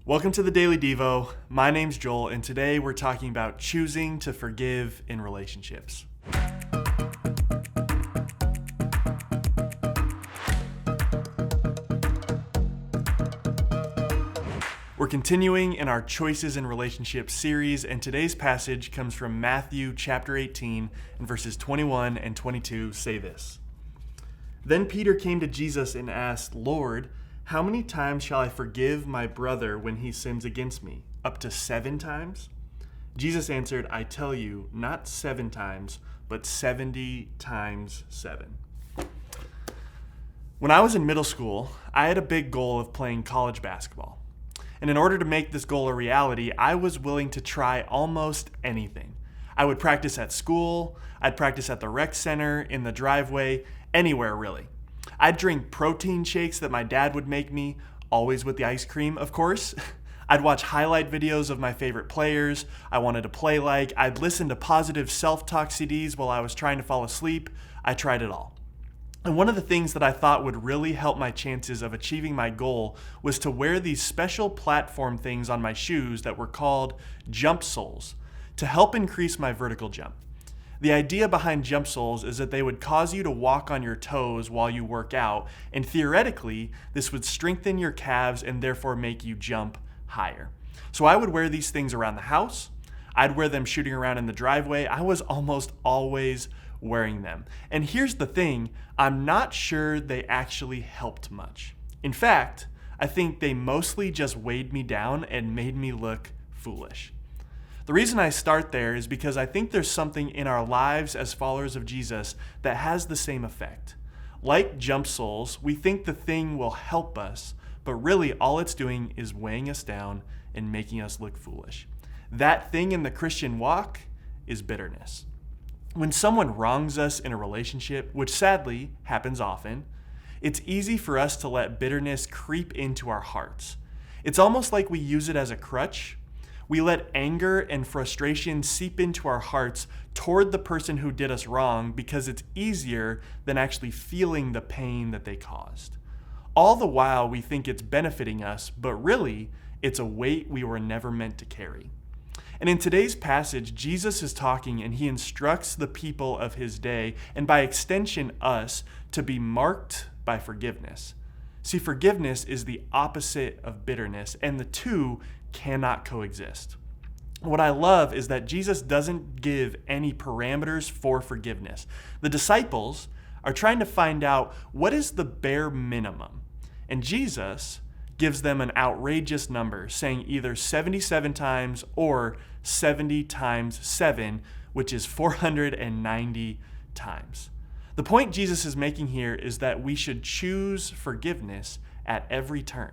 Welcome to the Daily Devo. My name's Joel, and today we're talking about choosing to forgive in relationships. We're continuing in our Choices in Relationships series, and today's passage comes from Matthew chapter 18, and verses 21 and 22 say this. Then Peter came to Jesus and asked, "Lord, how many times shall I forgive my brother when he sins against me? Up to 7 times?" Jesus answered, "I tell you, not 7 times, but 70 times 7. When I was in middle school, I had a big goal of playing college basketball. And in order to make this goal a reality, I was willing to try almost anything. I would practice at school, I'd practice at the rec center, in the driveway, anywhere really. I'd drink protein shakes that my dad would make me, always with the ice cream, of course. I'd watch highlight videos of my favorite players I wanted to play like. I'd listen to positive self-talk CDs while I was trying to fall asleep. I tried it all. And one of the things that I thought would really help my chances of achieving my goal was to wear these special platform things on my shoes that were called jump soles to help increase my vertical jump. The idea behind jump soles is that they would cause you to walk on your toes while you work out, and theoretically, this would strengthen your calves and therefore make you jump higher. So I would wear these things around the house. I'd wear them shooting around in the driveway. I was almost always wearing them. And here's the thing, I'm not sure they actually helped much. In fact, I think they mostly just weighed me down and made me look foolish. The reason I start there is because I think there's something in our lives as followers of Jesus that has the same effect. Like jump soles, we think the thing will help us, but really all it's doing is weighing us down and making us look foolish. That thing in the Christian walk is bitterness. When someone wrongs us in a relationship, which sadly happens often, it's easy for us to let bitterness creep into our hearts. It's almost like we use it as a crutch. We let anger and frustration seep into our hearts toward the person who did us wrong because it's easier than actually feeling the pain that they caused. All the while we think it's benefiting us, but really it's a weight we were never meant to carry. And in today's passage, Jesus is talking and he instructs the people of his day, and by extension us, to be marked by forgiveness. See, forgiveness is the opposite of bitterness, and the two cannot coexist. What I love is that Jesus doesn't give any parameters for forgiveness. The disciples are trying to find out what is the bare minimum, and Jesus gives them an outrageous number, saying either 77 times or 70 times 7, which is 490 times. The point Jesus is making here is that we should choose forgiveness at every turn.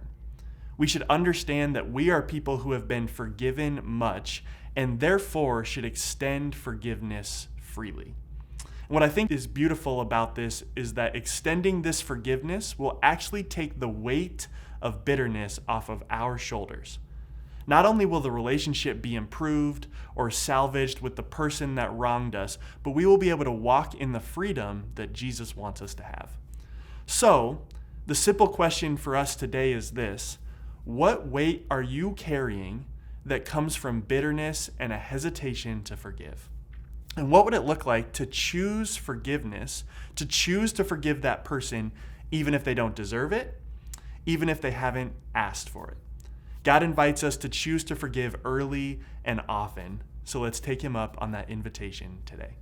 We should understand that we are people who have been forgiven much and therefore should extend forgiveness freely. And what I think is beautiful about this is that extending this forgiveness will actually take the weight of bitterness off of our shoulders. Not only will the relationship be improved or salvaged with the person that wronged us, but we will be able to walk in the freedom that Jesus wants us to have. So, the simple question for us today is this: what weight are you carrying that comes from bitterness and a hesitation to forgive? And what would it look like to choose forgiveness, to choose to forgive that person even if they don't deserve it, even if they haven't asked for it? God invites us to choose to forgive early and often, so let's take him up on that invitation today.